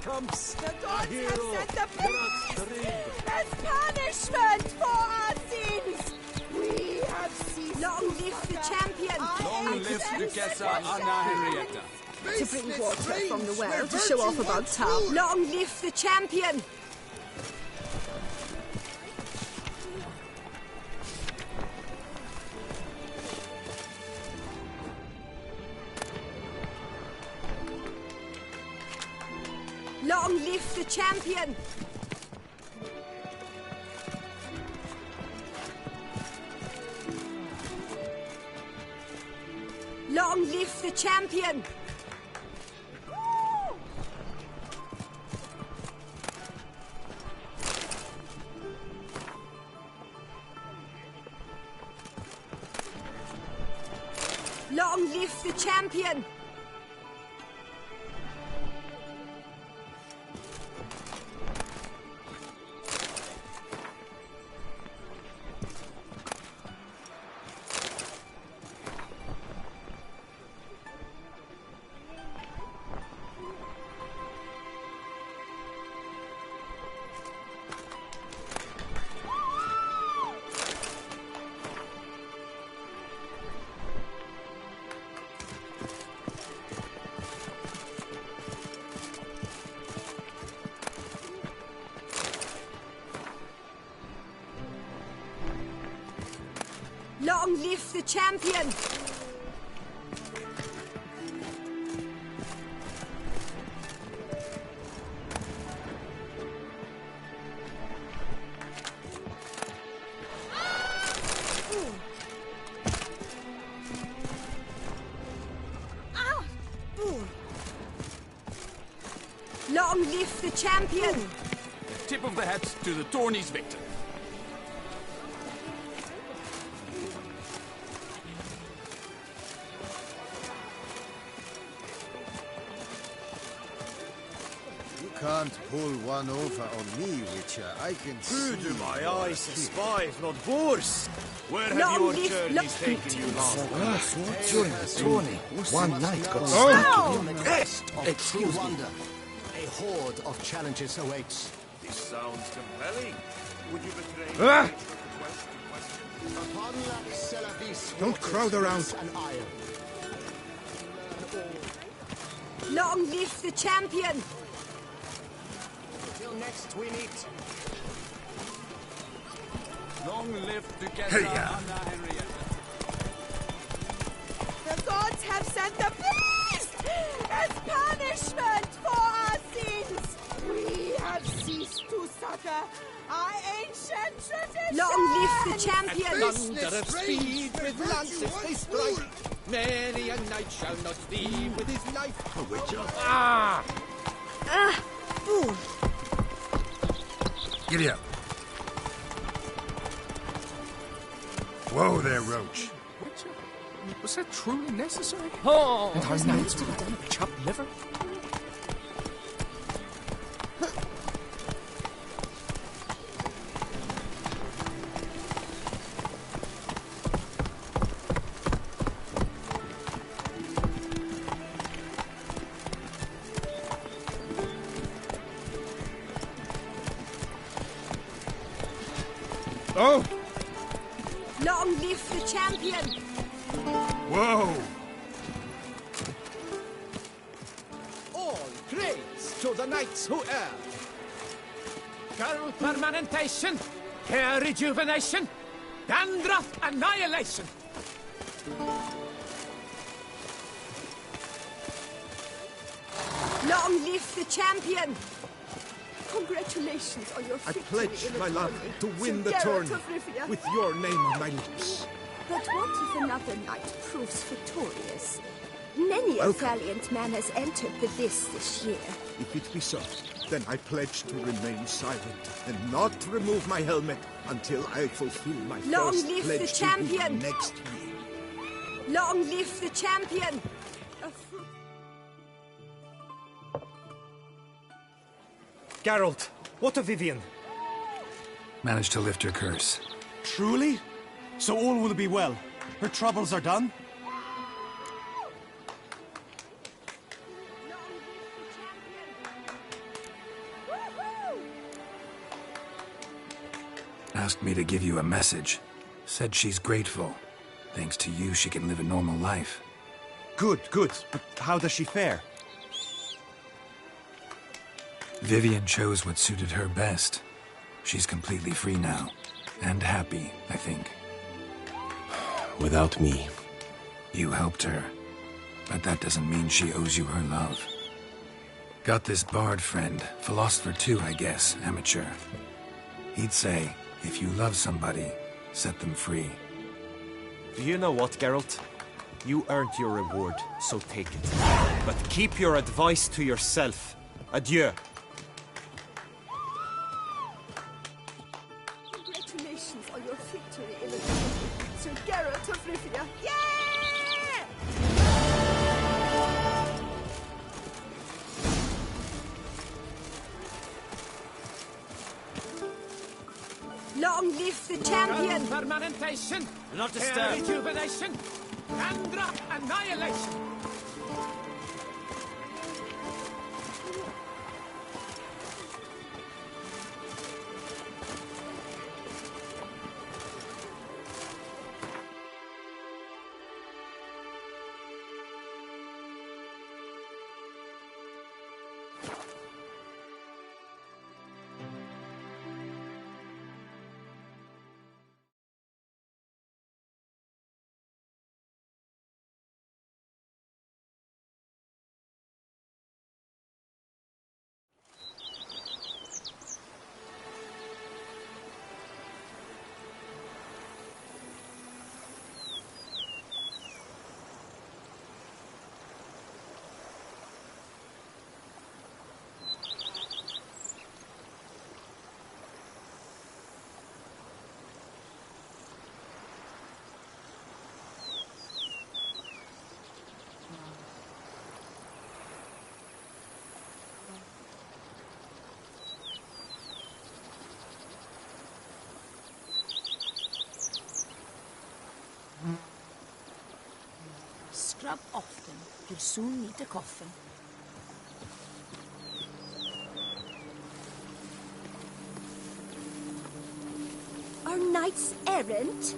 comes The a gods hero. have sent the beast as punishment for our sins. We have ceased. Long live the champion. Long live Duchessa Anna Henrietta. To bring water from the well to show off about town. Long live the champion. Long live the champion! Long live the champion! Long live the champion! Long live the champion! Long live the champion! Tip of the hat to the tourney's victor. Can't pull one over on me, Witcher. I can see. Who do my eyes spy if not boars? Where have your journeys taken you long? During the tourney, one knight got stuck in the Best of Excuse me. wonder. A horde of challenges awaits. This sounds compelling. Would you betray Ah! Upon La Celavis, Don't crowd around. and iron. Long live the champion! Till next we meet. Long live Duchessa Hey-ya. Anna Henrietta. The gods have sent the beast as punishment for our sins. We have ceased to succor our ancient tradition. Long live the champion! Thunder of speed with lances they strike. Many a knight shall not leave with his life. Ah! Fool! Giddy up. Whoa there, Roach. Was that truly necessary? Oh, And our knights to be done of chopped liver? Oh! Long live the champion! Whoa! All praise to the knights who err. Girl permanentation, hair rejuvenation, dandruff annihilation. Long live the champion! Congratulations on your I victory. pledge my love to win the Geralt tourney of Rivia. with your name on my lips. But what if another knight proves victorious? Many a valiant man has entered the list this year. If it be so, then I pledge to remain silent and not remove my helmet until I fulfill my Long first live the pledge to champion! you next year. Long live the champion! Geralt, what of Vivian? Managed to lift her curse. Truly? So all will be well. Her troubles are done? Asked me to give you a message. Said she's grateful. Thanks to you, she can live a normal life. Good, good. But how does she fare? Vivian chose what suited her best. She's completely free now. And happy, I think. Without me. You helped her. But that doesn't mean she owes you her love. Got this bard friend, philosopher too, I guess, amateur. He'd say, if you love somebody, set them free. Do you know what, Geralt? You earned your reward, so take it. But keep your advice to yourself. Adieu. Congratulations on your victory, Illustrated. Sir Geralt of Rivia. Yeah! Long live the champion! Permanentation. Not disturbed. Rejuvenation. Andra annihilation. Scrub often. You'll soon need a coffin. Are knights errant?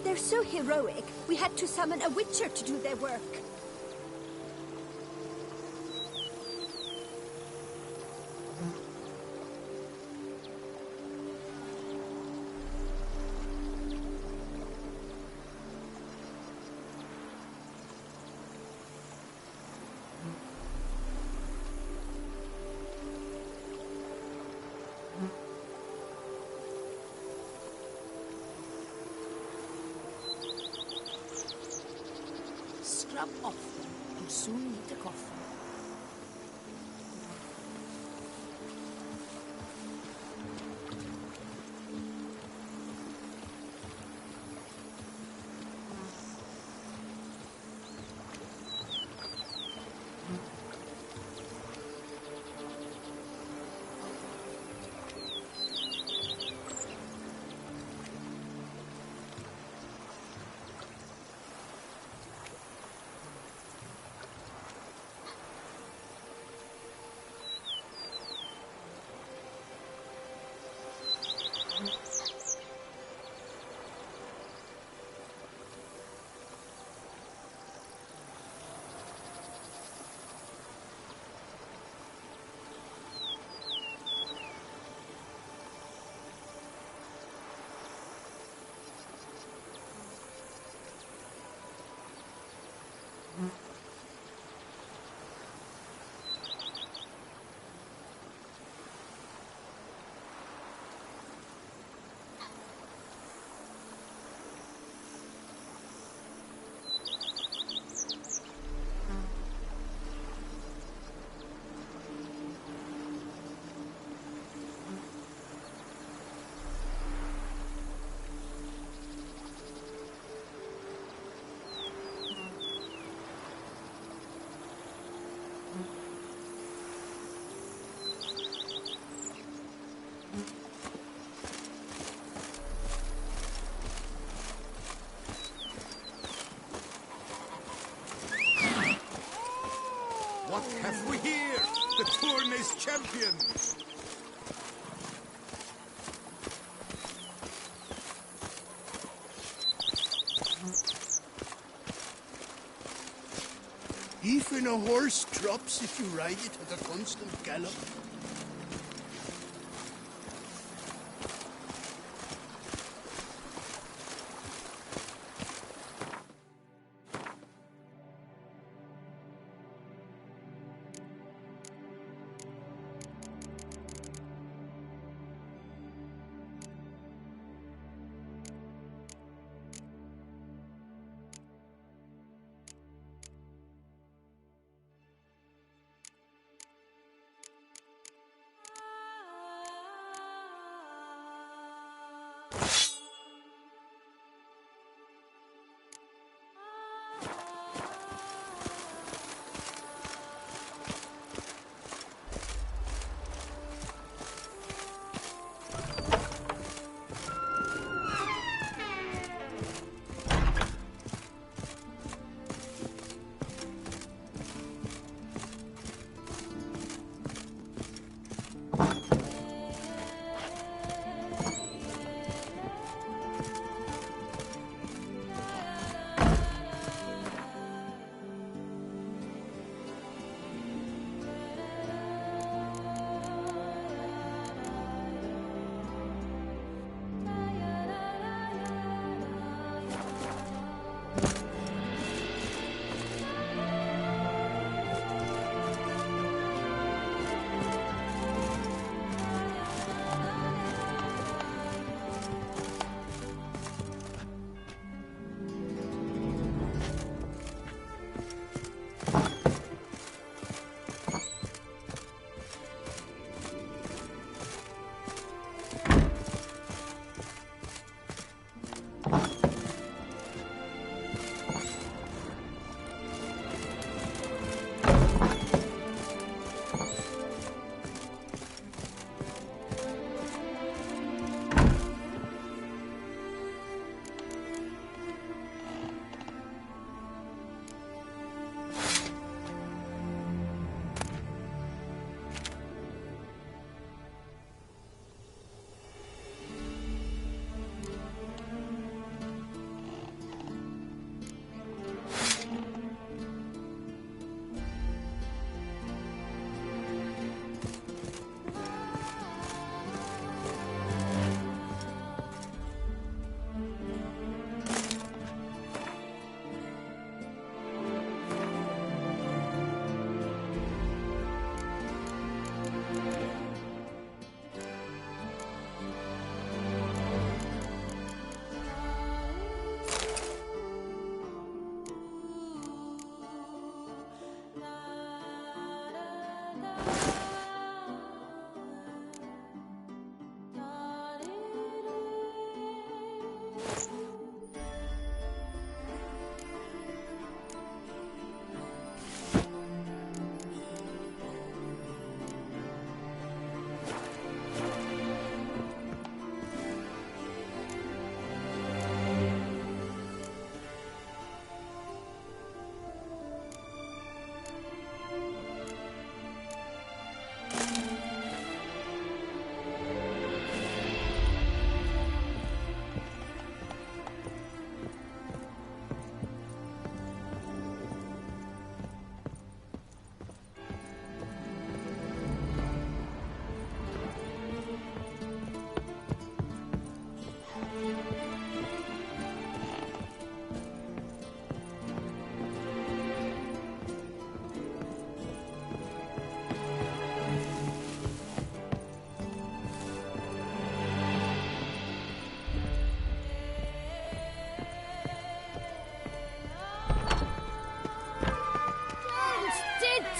They're so heroic, we had to summon a witcher to do their work. Scrub often. You'll soon need a coffin. What have we here? The Tourney's champion! Even a horse drops if you ride it at a constant gallop.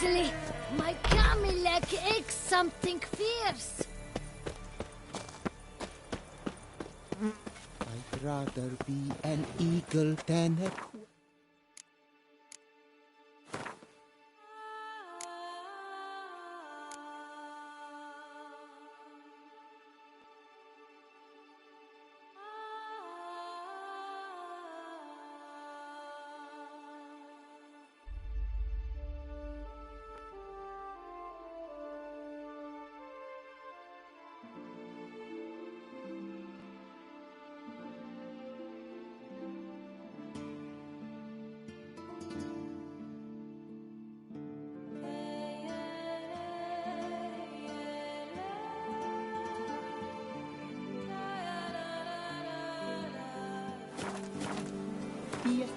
Italy, my Camilec aches something fierce. I'd rather be an eagle than a queen. Yes.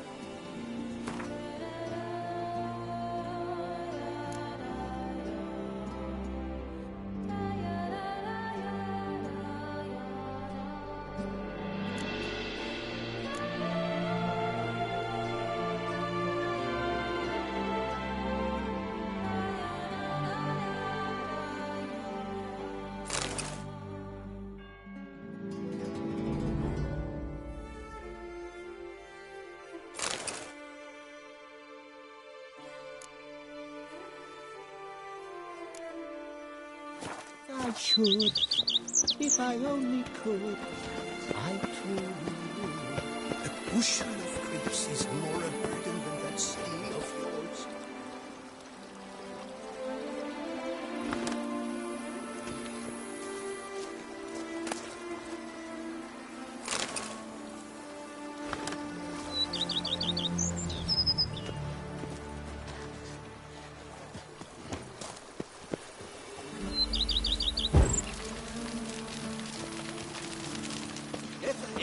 I should, if I only could. I truly would. A bushel of grapes is more a burden than that skill of yours.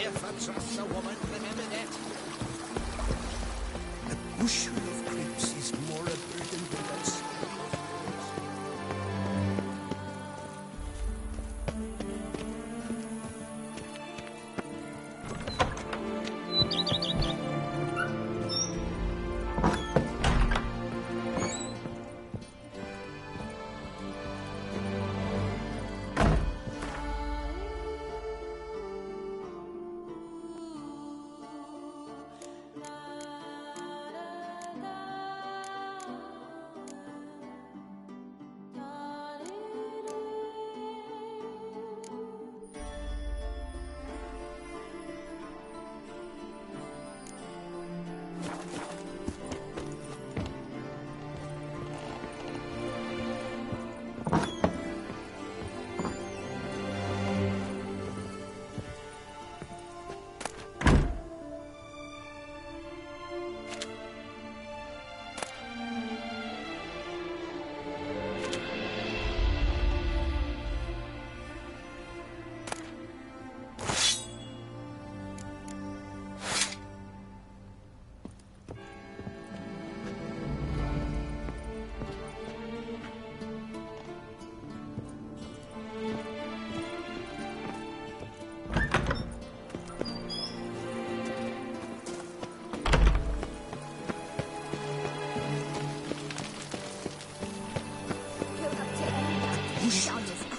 If I trust a woman, remember that. A bushel of grapes is more a burden than that skill of yours.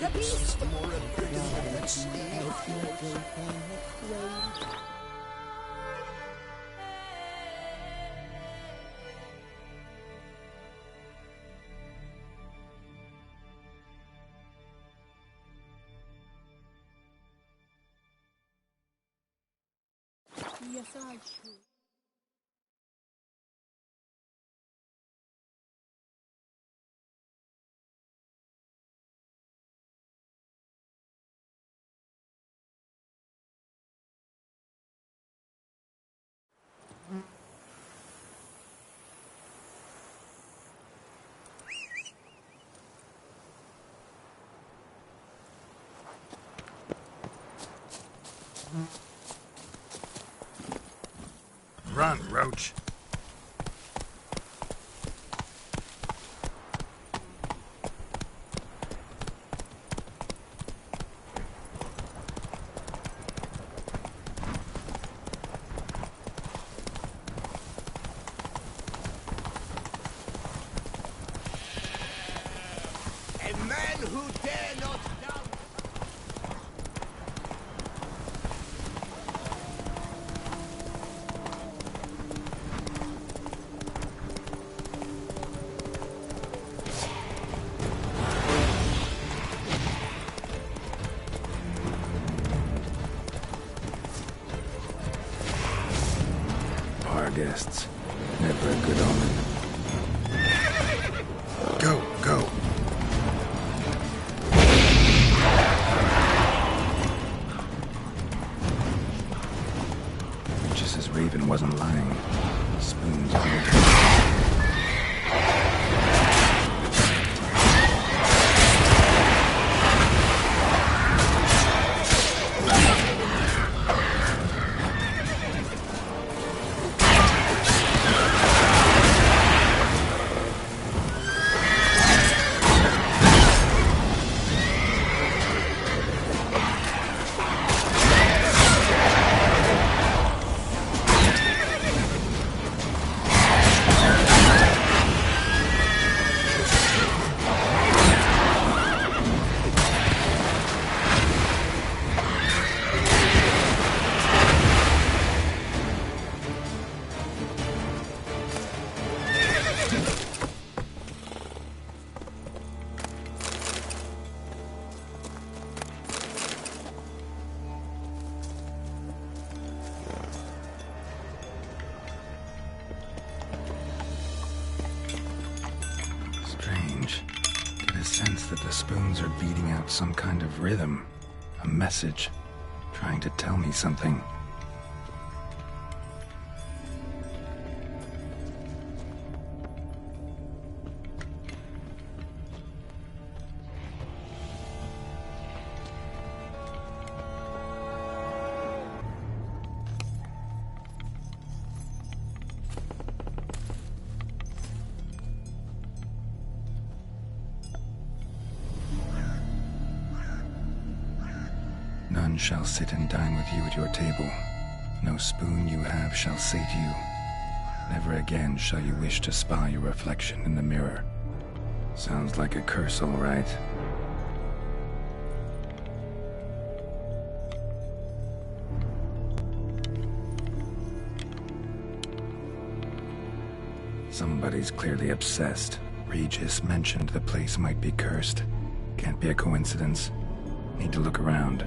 The beast! More a burden than that skill of yours. Yes, I should. Run, Roach. A man who dare not doubt. Our guests. Never a good omen. Go, go. strange. Get a sense that the spoons are beating out some kind of rhythm. A message. Trying to tell me something. None shall sit and dine with you at your table. No spoon you have shall sate you. Never again shall you wish to spy your reflection in the mirror. Sounds like a curse, all right. Somebody's clearly obsessed. Regis mentioned the place might be cursed. Can't be a coincidence. Need to look around.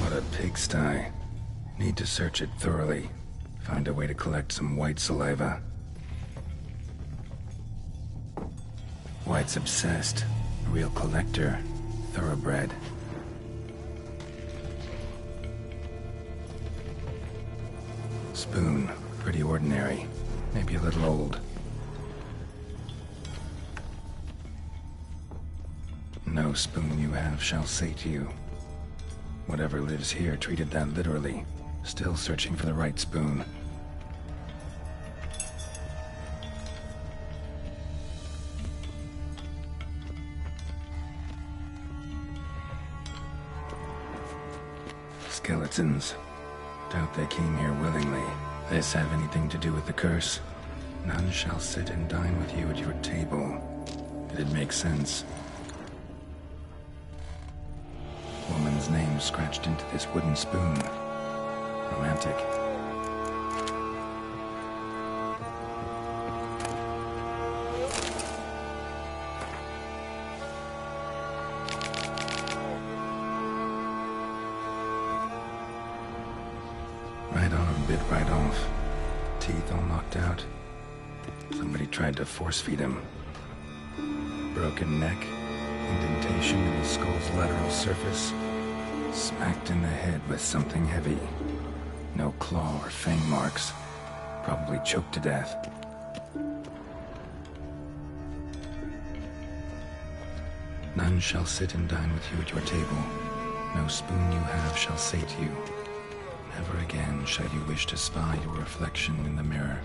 What a pigsty. Need to search it thoroughly. Find a way to collect some white saliva. White's obsessed. A real collector. Thoroughbred. Spoon. Pretty ordinary. Maybe a little old. No spoon you have shall sate you. Whatever lives here treated that literally. Still searching for the right spoon. Skeletons. Doubt they came here willingly. This have anything to do with the curse? None shall sit and dine with you at your table. It'd make sense. Woman's name scratched into this wooden spoon. Romantic. Right arm bit right off. Teeth all knocked out. Somebody tried to force feed him. Broken neck. Indentation in the skull's lateral surface. Smacked in the head with something heavy. No claw or fang marks. Probably choked to death. None shall sit and dine with you at your table. No spoon you have shall sate you. Never again shall you wish to spy your reflection in the mirror.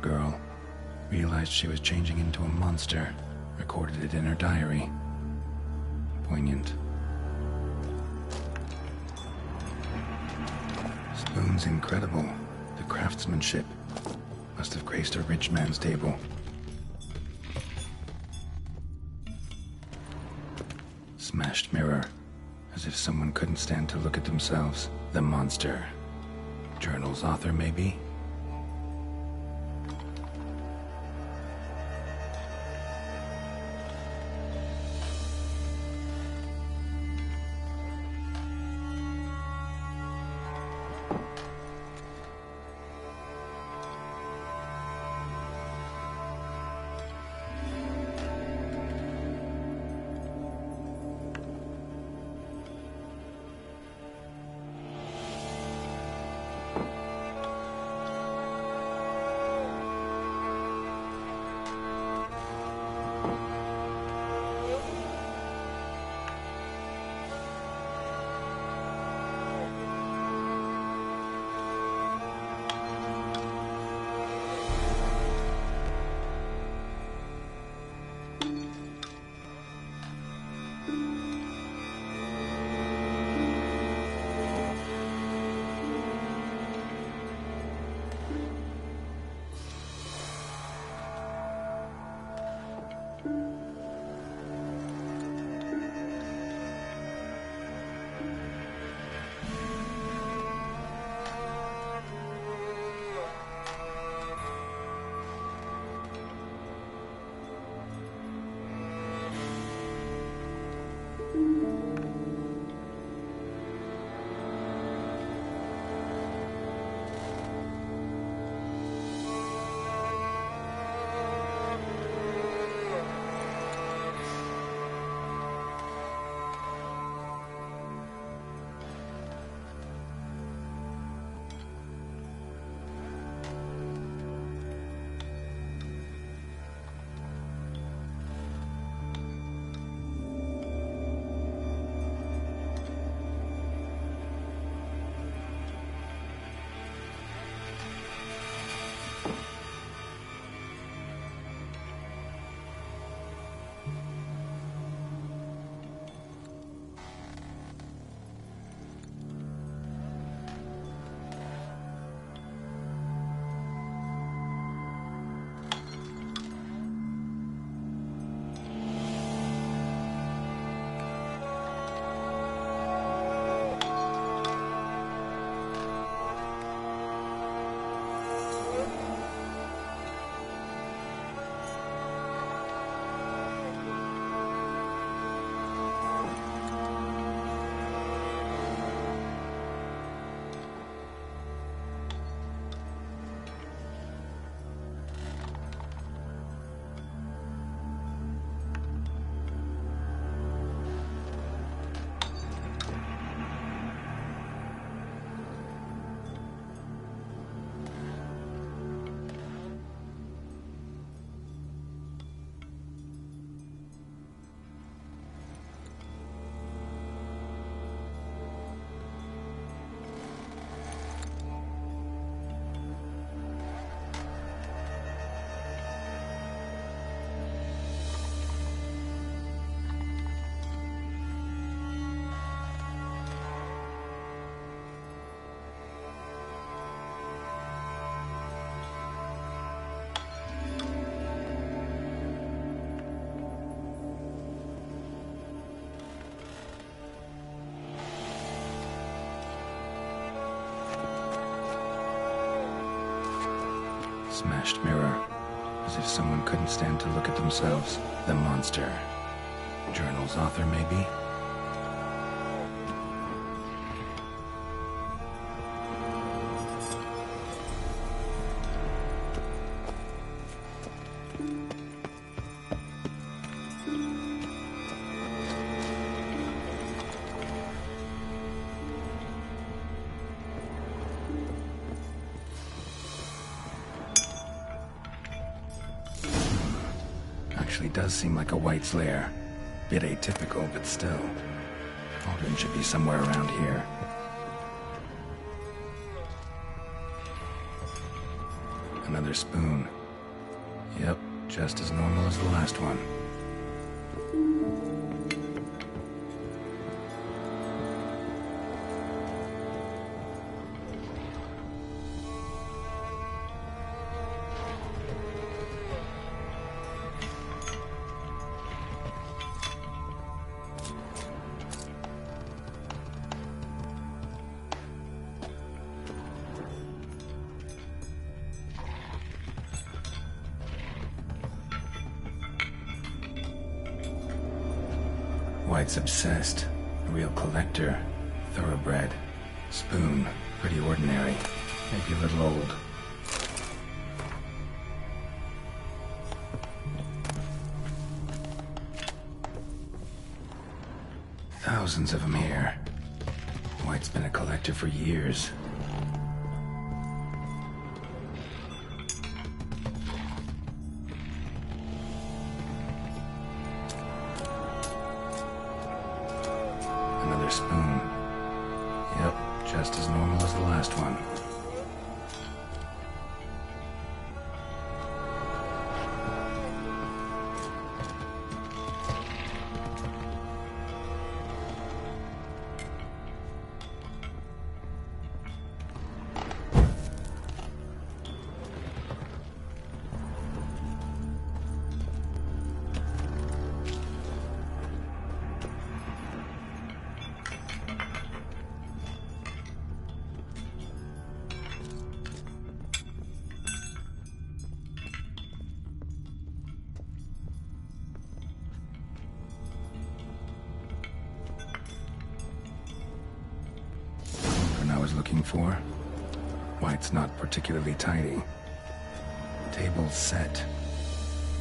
Girl. Realized she was changing into a monster. Recorded it in her diary. Poignant. Spoon's incredible. The craftsmanship. Must have graced a rich man's table. Smashed mirror. As if someone couldn't stand to look at themselves. The monster. Journal's author, maybe? Smashed mirror. As if someone couldn't stand to look at themselves. The monster. Journal's author, maybe? Actually does seem like a White's lair. Bit atypical, but still. Aldrin should be somewhere around here. Another spoon. Yep, just as normal as the last one. White's obsessed. A real collector. Thoroughbred. Spoon. Pretty ordinary. Maybe a little old. Thousands of them here. White's been a collector for years. Another spoon. Yep, just as normal as the last one. Looking for. White's not particularly tidy. Table's set.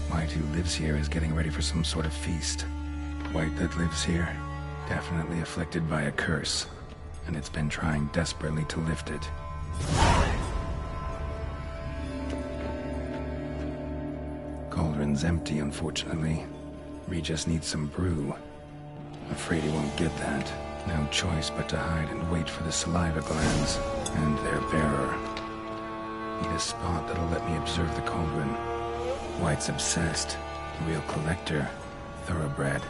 White, who lives here, is getting ready for some sort of feast. White that lives here, definitely afflicted by a curse, and it's been trying desperately to lift it. Cauldron's empty, unfortunately. Regis needs some brew. Afraid he won't get that. No choice but to hide and wait for the saliva glands and their bearer. Need a spot that'll let me observe the cauldron. White's obsessed. Real collector. Thoroughbred.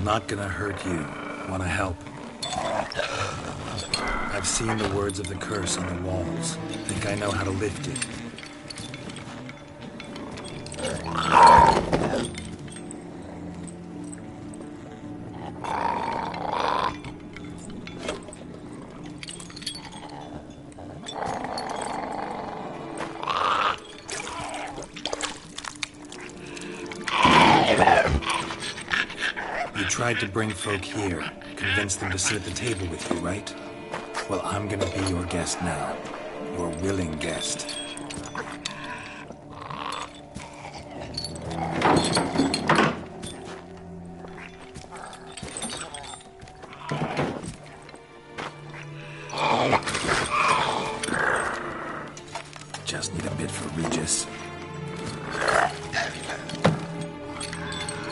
Not gonna hurt you. Wanna help? I've seen the words of the curse on the walls. Think I know how to lift it. Tried to bring folk here, convince them to sit at the table with you, right? Well, I'm gonna be your guest now. Your willing guest. Just need a bit for Regis.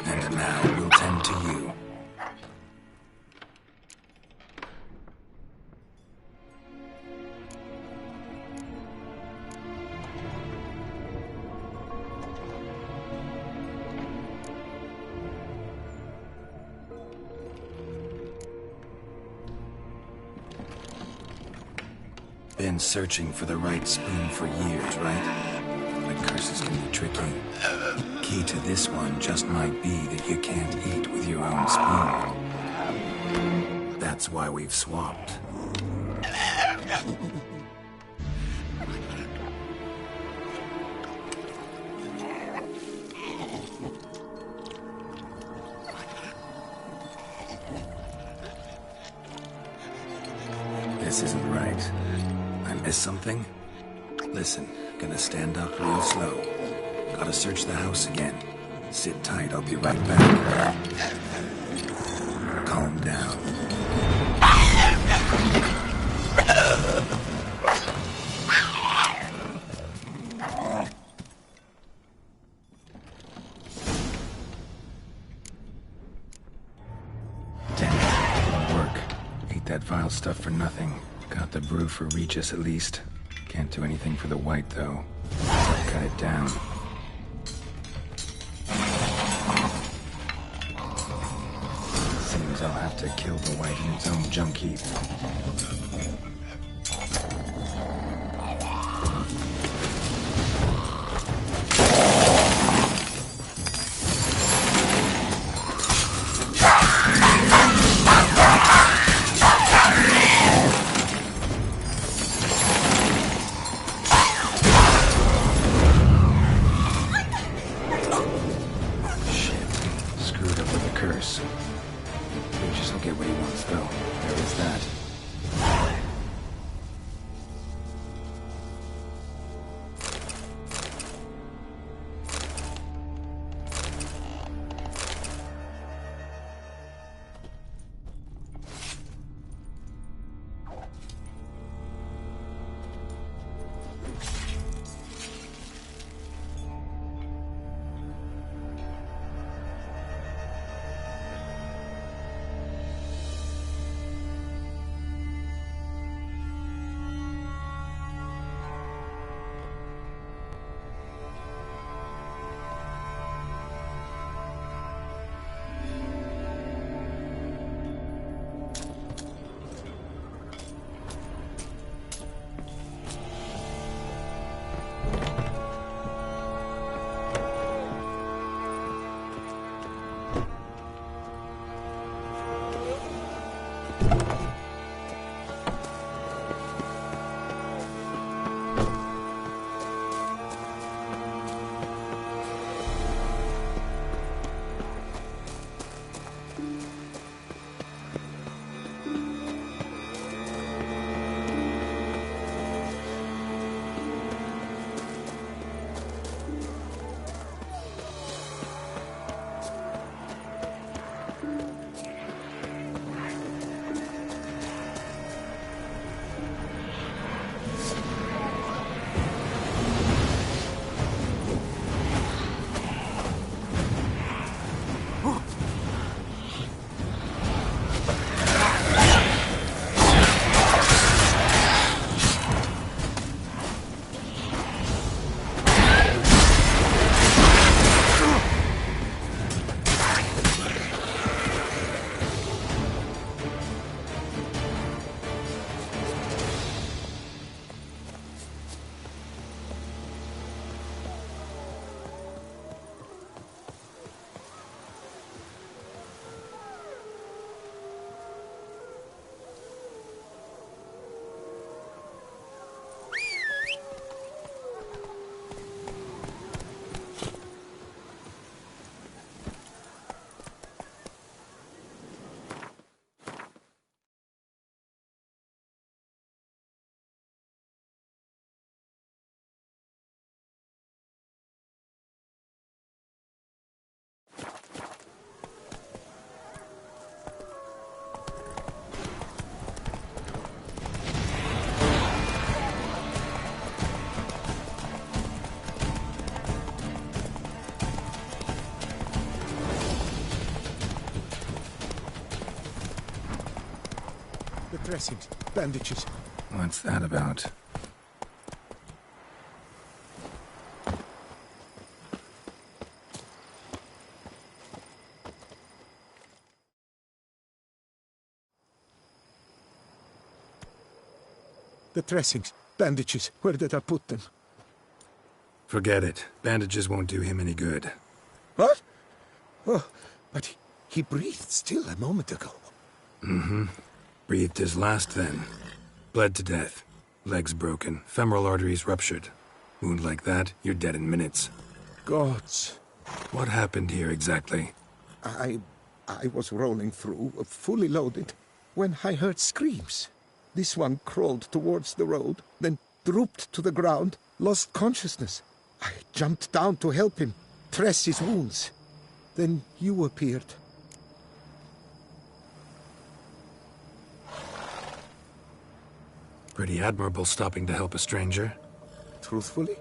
And now we'll tend to you. been searching for the right spoon for years, right? But curses can be tricky. Key to this one just might be that you can't eat with your own spoon. That's why we've swapped. This isn't right. I missed something? Listen, gonna stand up real slow. Gotta search the house again. Sit tight, I'll be right back. Calm down. Damn it, didn't work. Ate that vile stuff for nothing. Got the brew for Regis at least. Can't do anything for the white, though. So I cut it down. Seems I'll have to kill the white in its own junk heap. Regis will get what he wants, though. There is that. Dressings, bandages. What's that about? The dressings, bandages, where did I put them? Forget it. Bandages won't do him any good. What? Oh, but he breathed still a moment ago. Mm-hmm. Breathed his last then. Bled to death. Legs broken. Femoral arteries ruptured. Wound like that, you're dead in minutes. Gods. What happened here exactly? I was rolling through, fully loaded, when I heard screams. This one crawled towards the road, then drooped to the ground, lost consciousness. I jumped down to help him, dress his wounds. Then you appeared. Pretty admirable stopping to help a stranger. Truthfully,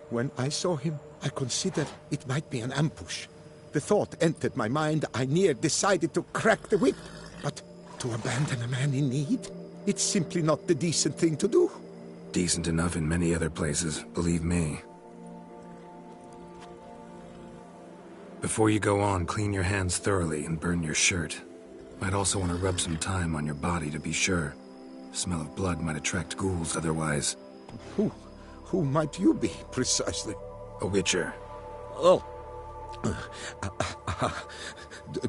when I saw him, I considered it might be an ambush. The thought entered my mind, I near decided to crack the whip. But to abandon a man in need? It's simply not the decent thing to do. Decent enough in many other places, believe me. Before you go on, clean your hands thoroughly and burn your shirt. Might also want to rub some time on your body to be sure. Smell of blood might attract ghouls otherwise. Who might you be, precisely? A witcher. Oh.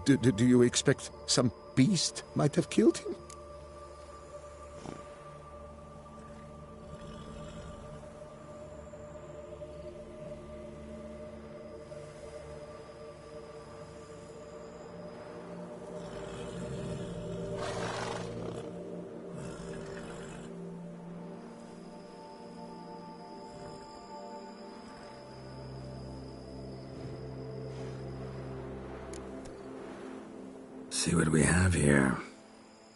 Do you expect some beast might have killed him? See what we have here.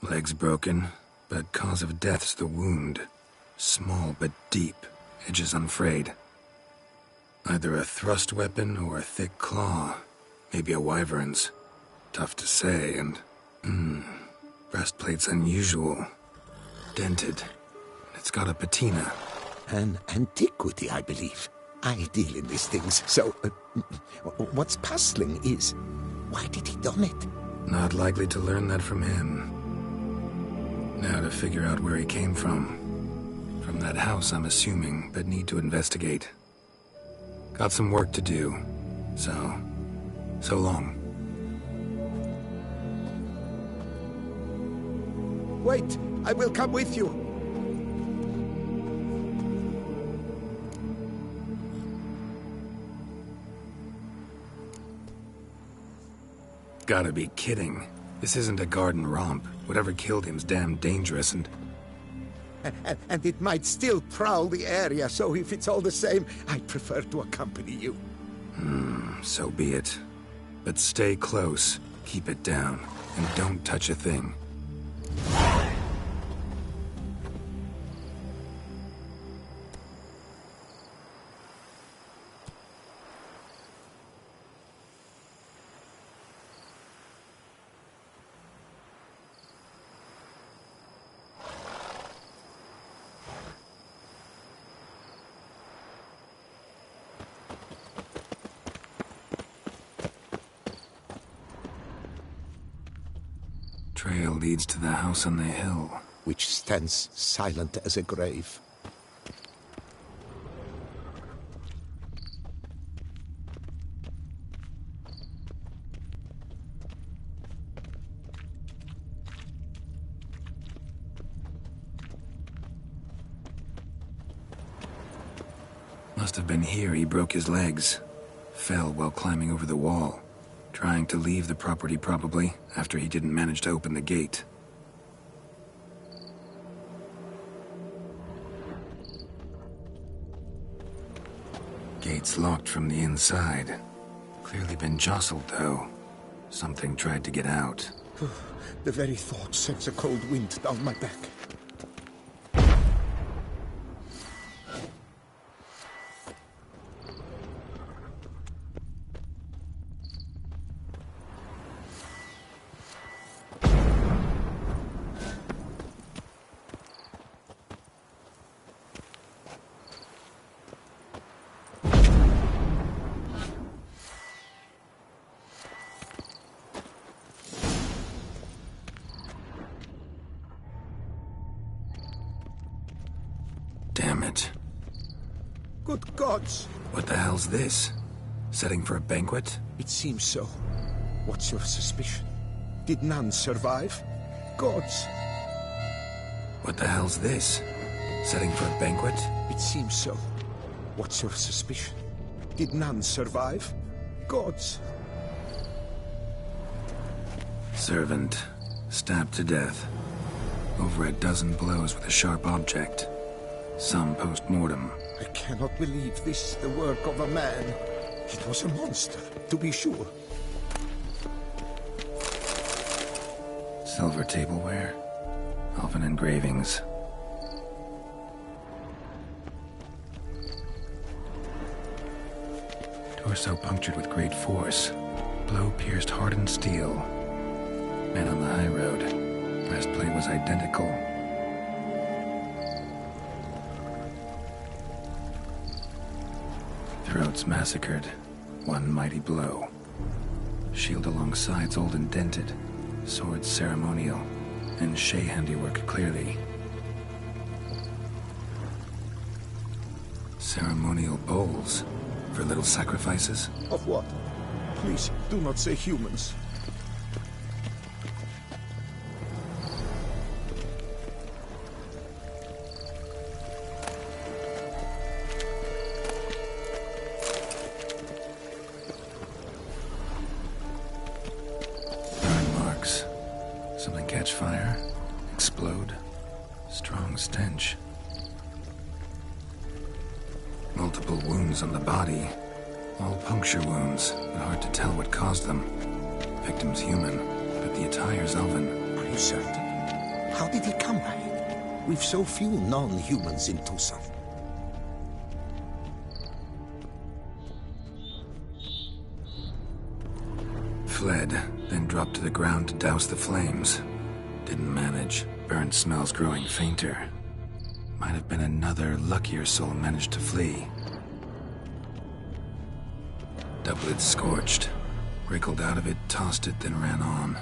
Legs broken, but cause of death's the wound. Small but deep, edges unfrayed. Either a thrust weapon or a thick claw. Maybe a wyvern's. Tough to say, and... breastplate's unusual. Dented. It's got a patina. An antiquity, I believe. I deal in these things, so... what's puzzling is... why did he don it? Not likely to learn that from him. Now to figure out where he came from. From that house, I'm assuming, but need to investigate. Got some work to do. So long. Wait, I will come with you. Gotta be kidding. This isn't a garden romp. Whatever killed him's damn dangerous and it might still prowl the area, so if it's all the same, I'd prefer to accompany you. So be it. But stay close, keep it down, and don't touch a thing. Trail leads to the house on the hill, which stands silent as a grave. Must have been here he broke his legs. Fell while climbing over the wall. Trying to leave the property, probably, after he didn't manage to open the gate. Gate's locked from the inside. Clearly been jostled, though. Something tried to get out. The very thought sends a cold wind down my back. Good gods! What the hell's this? Setting for a banquet? It seems so. What's your suspicion? Did none survive? Gods! What the hell's this? Setting for a banquet? It seems so. What's your suspicion? Did none survive? Gods! Servant. Stabbed to death. Over a dozen blows with a sharp object. Some post-mortem. I cannot believe this the work of a man. It was a monster, to be sure. Silver tableware. Elven engravings. Torso punctured with great force. Blow pierced hardened steel. Man on the high road. Breastplate was identical. Throats massacred. One mighty blow. Shield along sides old and dented. Swords ceremonial. And Shay handiwork clearly. Ceremonial bowls. For little sacrifices? Of what? Please, do not say humans. Burn marks. Something catch fire? Explode? Strong stench. Multiple wounds on the body. All puncture wounds, but hard to tell what caused them. Victim's human, but the attire's elven. Are you certain? How did he come by it? We've so few non-humans in Tucson. Fled, then dropped to the ground to douse the flames. Didn't manage. Burnt smells growing fainter. Might have been another luckier soul managed to flee. Doublet scorched. Wriggled out of it, tossed it, then ran on.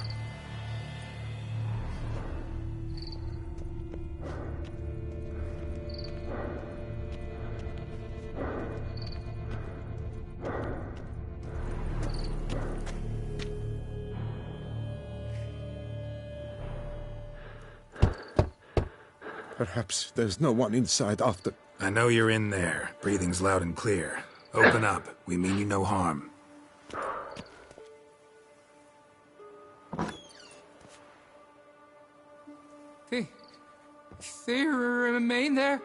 Perhaps there's no one inside after... I know you're in there. Breathing's loud and clear. Open up. We mean you no harm. They remain there?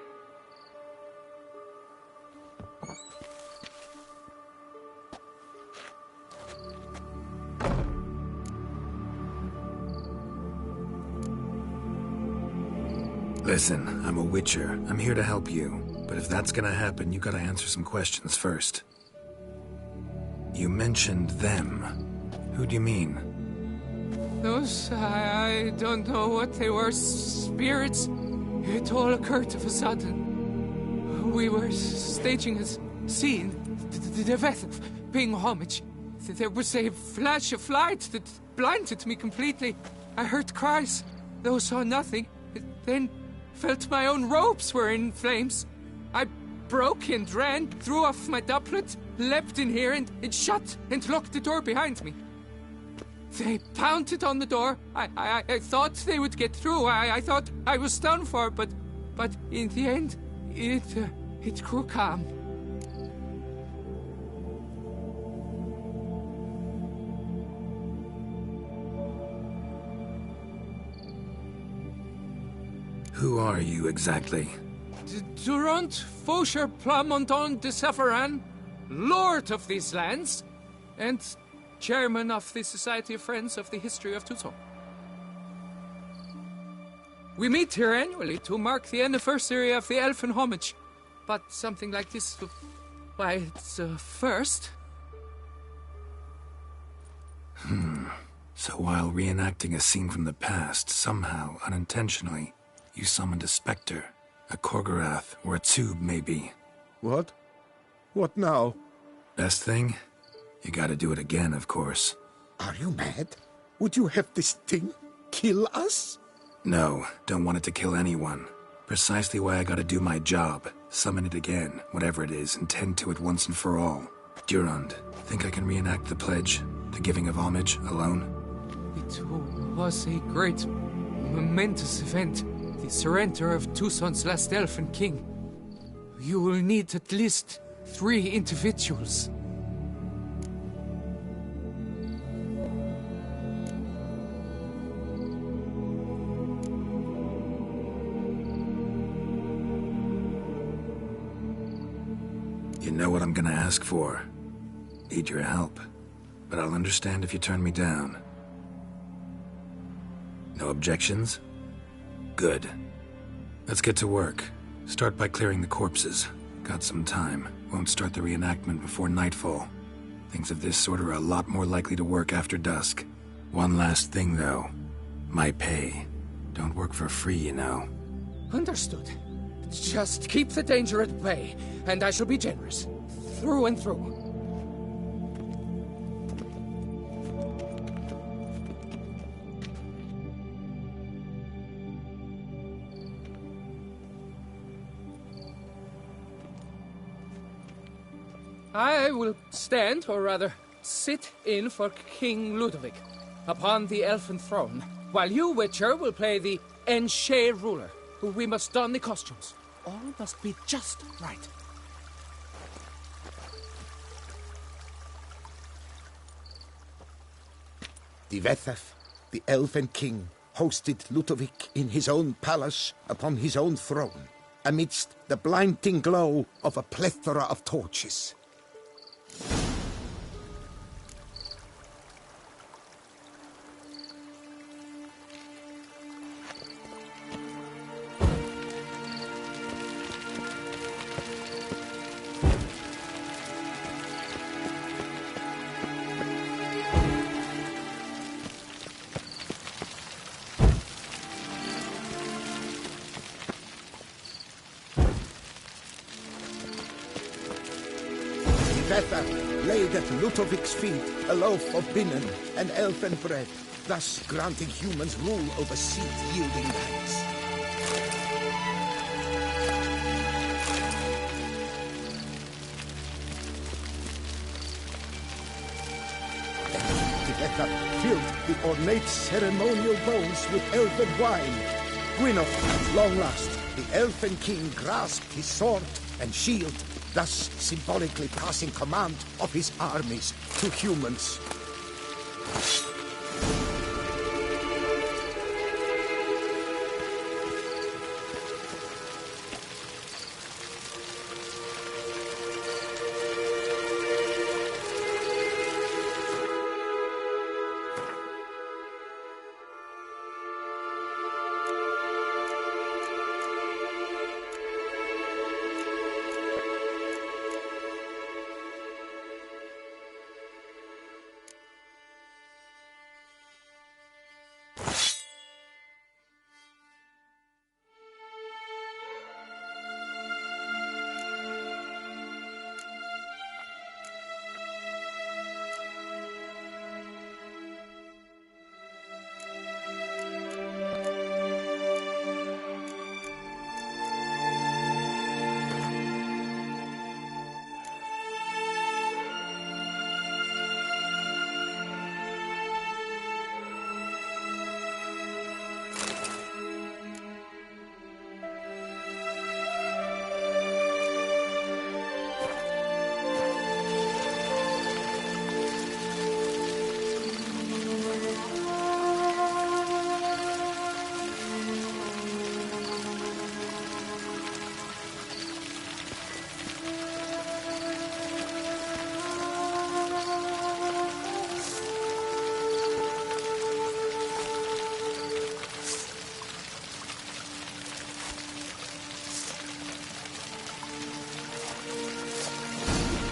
Listen, I'm a witcher. I'm here to help you. But if that's gonna happen, you gotta answer some questions first. You mentioned them. Who do you mean? Those, I don't know what they were. Spirits. It all occurred of a sudden. We were staging a scene. The death of paying homage. There was a flash of light that blinded me completely. I heard cries, though saw nothing. Then felt my own robes were in flames. I broke and ran, threw off my doublet, leapt in here and it shut and locked the door behind me. They pounded on the door. I thought they would get through. I thought I was done for, but in the end, it grew calm. Who are you exactly? Durant Faucher Plamondon de Savaran, Lord of these lands, and Chairman of the Society of Friends of the History of Tucson. We meet here annually to mark the anniversary of the Elfin Homage, but something like this, why, it's a first. So while reenacting a scene from the past, somehow, unintentionally, you summoned a specter, a Korgorath, or a tube, maybe. What? What now? Best thing? You gotta do it again, of course. Are you mad? Would you have this thing kill us? No, don't want it to kill anyone. Precisely why I gotta do my job. Summon it again, whatever it is, and tend to it once and for all. Durand, think I can reenact the pledge, the giving of homage, alone? It was a great, momentous event. The surrender of Tucson's last elfin king. You will need at least 3 individuals. You know what I'm gonna ask for. Need your help. But I'll understand if you turn me down. No objections? Good. Let's get to work. Start by clearing the corpses. Got some time. Won't start the reenactment before nightfall. Things of this sort are a lot more likely to work after dusk. One last thing, though. My pay. Don't work for free, you know. Understood. Just keep the danger at bay, and I shall be generous. Through and through. I will stand, or rather, sit in for King Ludovic, upon the elfin throne, while you, Witcher, will play the Enche ruler. We must don the costumes. All must be just right. The Vethef, the elven king, hosted Ludovic in his own palace upon his own throne, amidst the blinding glow of a plethora of torches. Vethef laid at Ludovic's feet a loaf of binnen and elfin bread, thus granting humans rule over seed-yielding lands. Vethef filled the ornate ceremonial bowls with elfin wine. Gwyneth, at long last, the elfin king grasped his sword and shield, thus symbolically passing command of his armies to humans.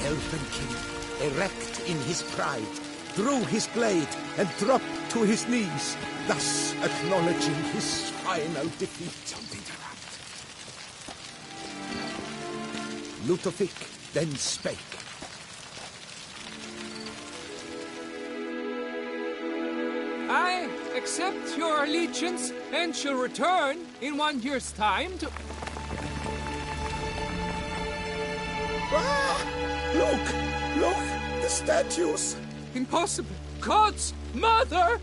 Elfin king, erect in his pride, drew his blade and dropped to his knees, thus acknowledging his final defeat. Don't interrupt. Ludovic then spake. I accept your allegiance and shall return in 1 year's time to... Look! The statues! Impossible! God's mother!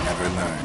Never learn.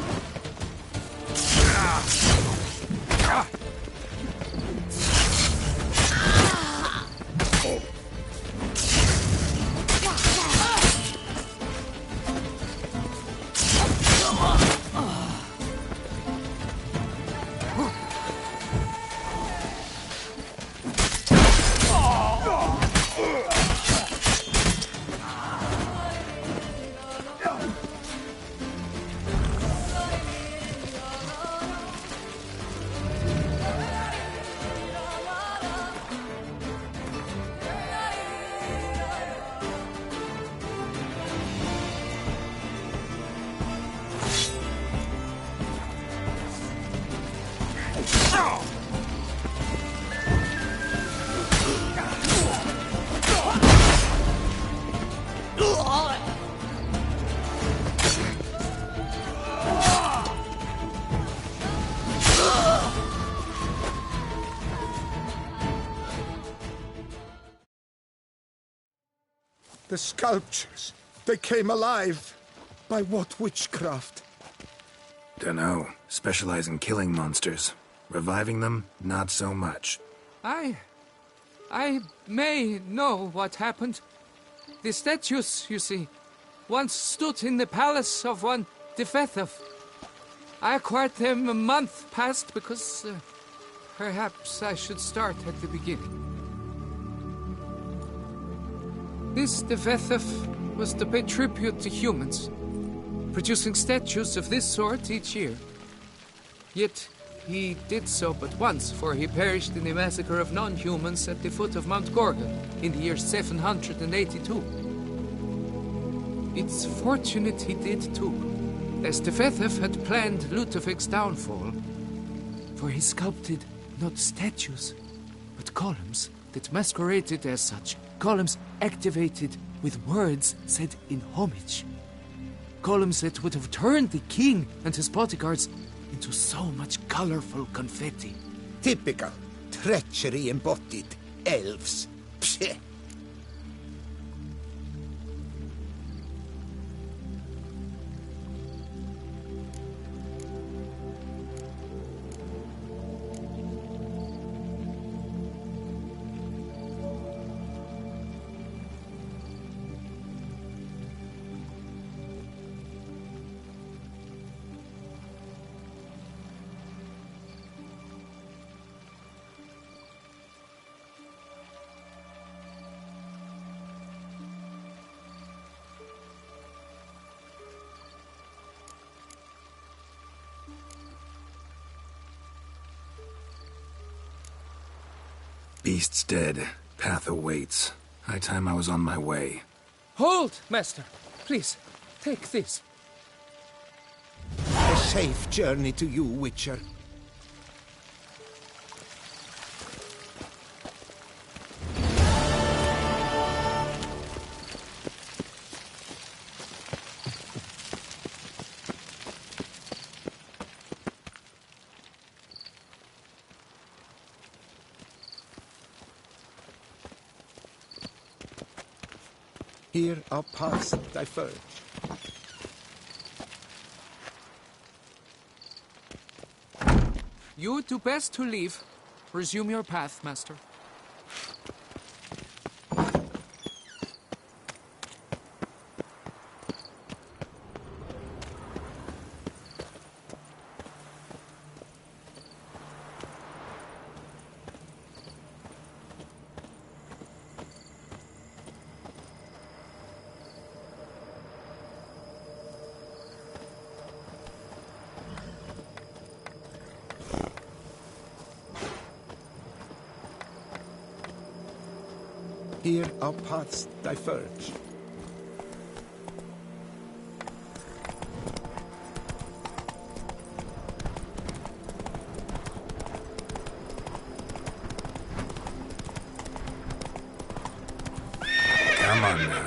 The sculptures, they came alive. By what witchcraft? Dunno. Specialize in killing monsters. Reviving them, not so much. I may know what happened. The statues, you see, once stood in the palace of one Defethov. I acquired them a month past because perhaps I should start at the beginning. This Defethov was to pay tribute to humans, producing statues of this sort each year. Yet he did so but once, for he perished in the massacre of non-humans at the foot of Mount Gorgon in the year 782. It's fortunate he did too, as Defethov had planned Ludovic's downfall, for he sculpted not statues, but columns that masqueraded as such. Columns activated with words said in homage. Columns that would have turned the king and his bodyguards into so much colorful confetti. Typical. Treachery embodied. Elves. Psheh. Beast's dead. Path awaits. High time I was on my way. Hold, Master. Please, take this. A safe journey to you, Witcher. Here our paths diverge. You do best to leave. Resume your path, Master. Here our paths diverge. Come on now.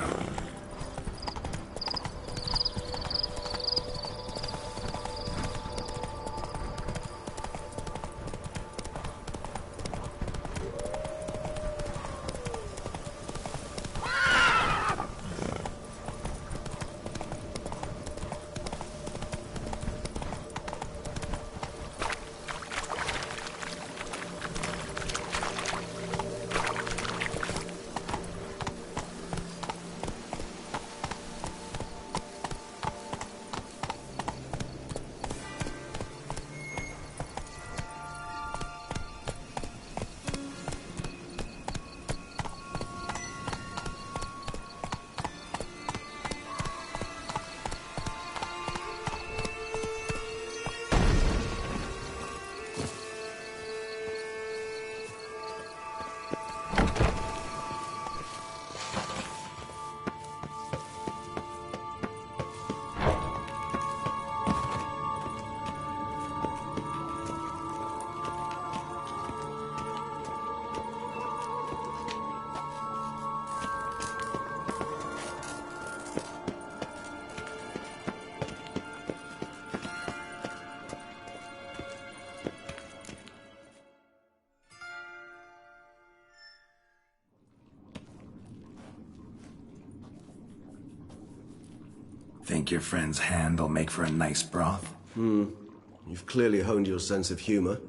Think your friend's hand will make for a nice broth? You've clearly honed your sense of humor.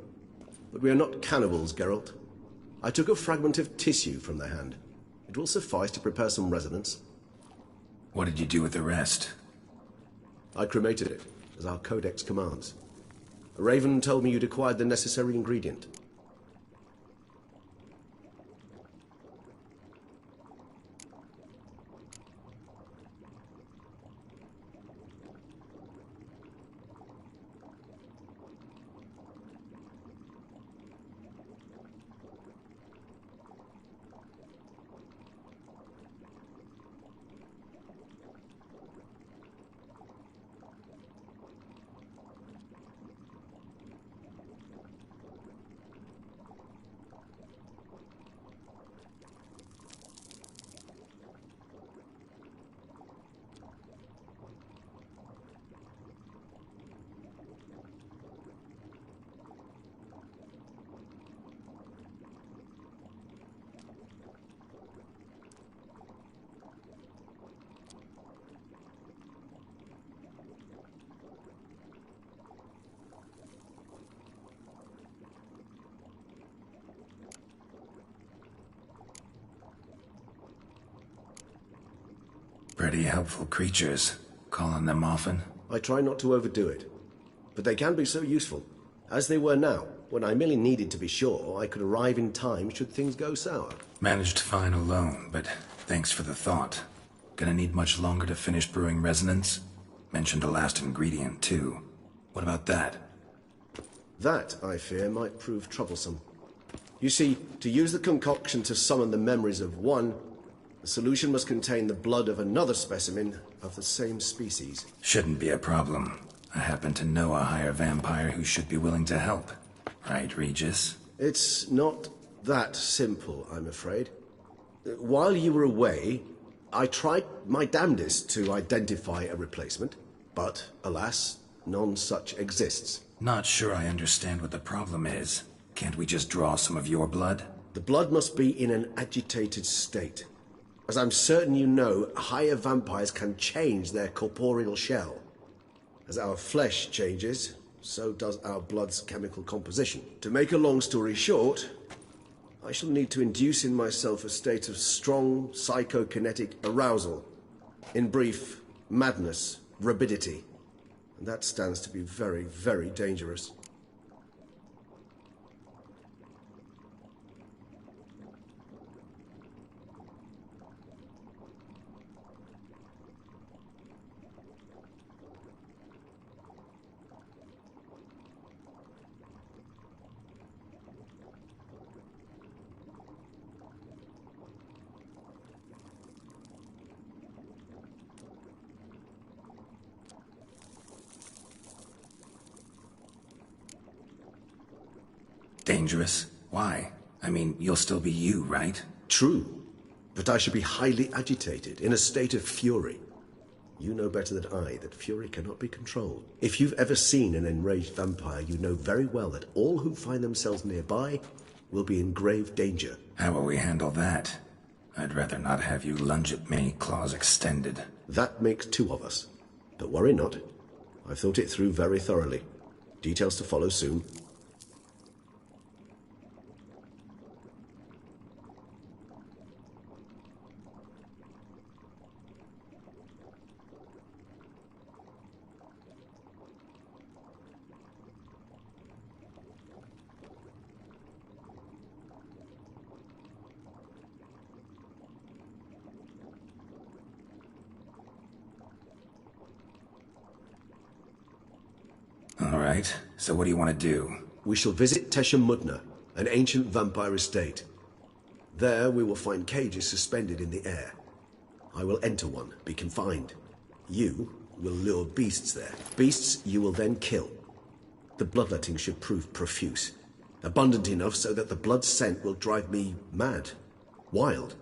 But we are not cannibals, Geralt. I took a fragment of tissue from the hand. It will suffice to prepare some resonance. What did you do with the rest? I cremated it, as our codex commands. A raven told me you'd acquired the necessary ingredient. Pretty helpful creatures. Call on them often? I try not to overdo it. But they can be so useful. As they were now, when I merely needed to be sure I could arrive in time should things go sour. Managed fine alone, but thanks for the thought. Gonna need much longer to finish brewing resonance? Mentioned the last ingredient, too. What about that? That, I fear, might prove troublesome. You see, to use the concoction to summon the memories of one, the solution must contain the blood of another specimen of the same species. Shouldn't be a problem. I happen to know a higher vampire who should be willing to help. Right, Regis? It's not that simple, I'm afraid. While you were away, I tried my damnedest to identify a replacement, but alas, none such exists. Not sure I understand what the problem is. Can't we just draw some of your blood? The blood must be in an agitated state. As I'm certain you know, higher vampires can change their corporeal shell. As our flesh changes, so does our blood's chemical composition. To make a long story short, I shall need to induce in myself a state of strong psychokinetic arousal. In brief, madness, rabidity. And that stands to be very, very dangerous. Dangerous? Why? I mean, you'll still be you, right? True, but I should be highly agitated, in a state of fury. You know better than I that fury cannot be controlled. If you've ever seen an enraged vampire, you know very well that all who find themselves nearby will be in grave danger. How will we handle that? I'd rather not have you lunge at me, claws extended. That makes two of us. But worry not. I've thought it through very thoroughly. Details to follow soon. All right, so what do you want to do? We shall visit Teshamudna, an ancient vampire estate. There we will find cages suspended in the air. I will enter one, be confined. You will lure beasts there. Beasts you will then kill. The bloodletting should prove profuse. Abundant enough so that the blood scent will drive me mad. Wild.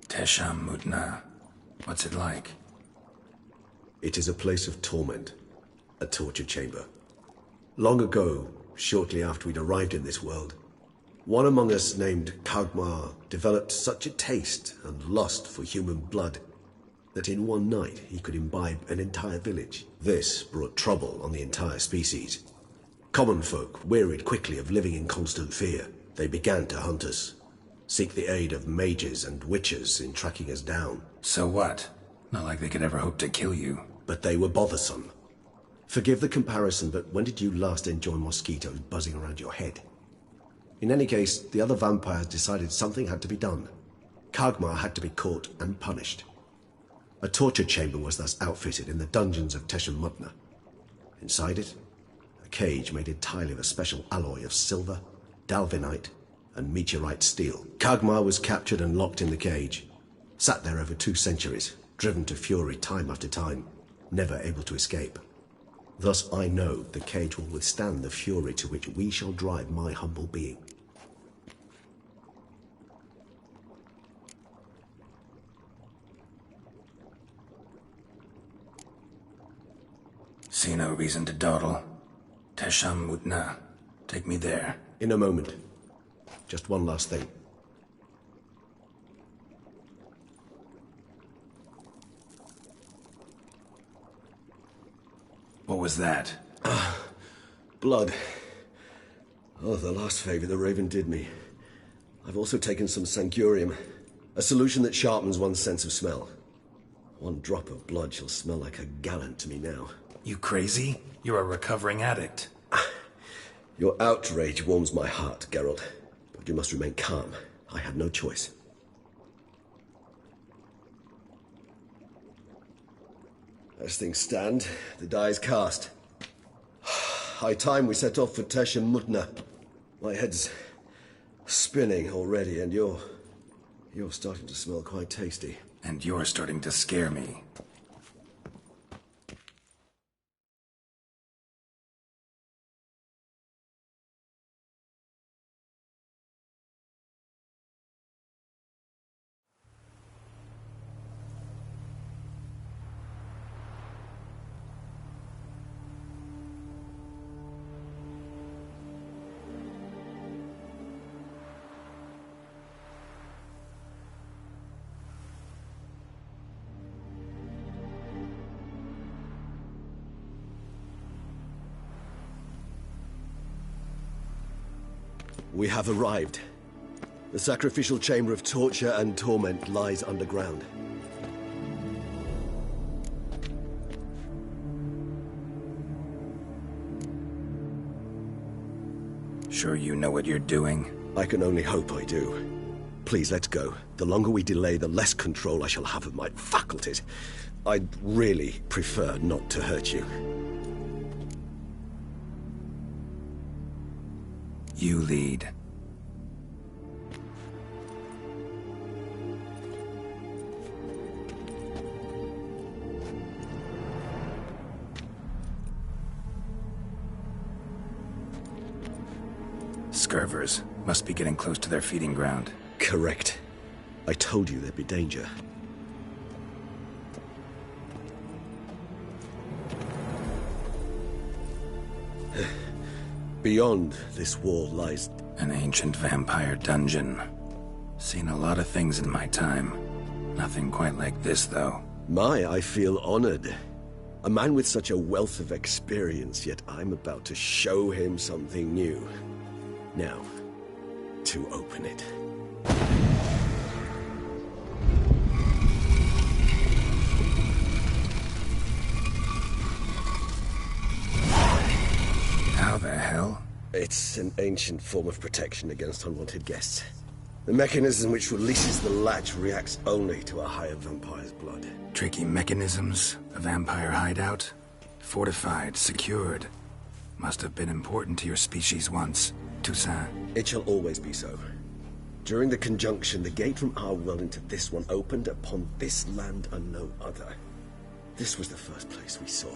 Teshamudna. What's it like? It is a place of torment. A torture chamber. Long ago, shortly after we'd arrived in this world, one among us named Kagmar developed such a taste and lust for human blood that in one night he could imbibe an entire village. This brought trouble on the entire species. Common folk wearied quickly of living in constant fear. They began to hunt us. Seek the aid of mages and witches in tracking us down. So what? Not like they could ever hope to kill you. But they were bothersome. Forgive the comparison, but when did you last enjoy mosquitoes buzzing around your head? In any case, the other vampires decided something had to be done. Kagmar had to be caught and punished. A torture chamber was thus outfitted in the dungeons of Teschen-Mutna. Inside it, a cage made entirely of a special alloy of silver, dalvinite, and meteorite steel. Kagmar was captured and locked in the cage, sat there over 2 centuries, driven to fury time after time, never able to escape. Thus I know the cage will withstand the fury to which we shall drive my humble being. See no reason to dawdle. Teschen-Mutna. Take me there. In a moment. Just one last thing. What was that? Blood. Oh, the last favor the Raven did me. I've also taken some Sancurium, a solution that sharpens one's sense of smell. 1 drop of blood shall smell like a gallon to me now. You crazy? You're a recovering addict. Your outrage warms my heart, Geralt. But you must remain calm. I had no choice. As things stand, the die is cast. High time we set off for Teschen-Mutna. My head's spinning already, and you're starting to smell quite tasty. And you're starting to scare me. We have arrived. The sacrificial chamber of torture and torment lies underground. Sure you know what you're doing? I can only hope I do. Please, let's go. The longer we delay, the less control I shall have of my faculties. I'd really prefer not to hurt you. You lead. Scurvers must be getting close to their feeding ground. Correct. I told you there'd be danger. Beyond this wall lies an ancient vampire dungeon. Seen a lot of things in my time. Nothing quite like this, though. I feel honored. A man with such a wealth of experience, yet I'm about to show him something new. Now, to open it. How the hell? It's an ancient form of protection against unwanted guests. The mechanism which releases the latch reacts only to a higher vampire's blood. Tricky mechanisms, a vampire hideout. Fortified, secured. Must have been important to your species once, Toussaint. It shall always be so. During the conjunction, the gate from our world into this one opened upon this land and no other. This was the first place we saw.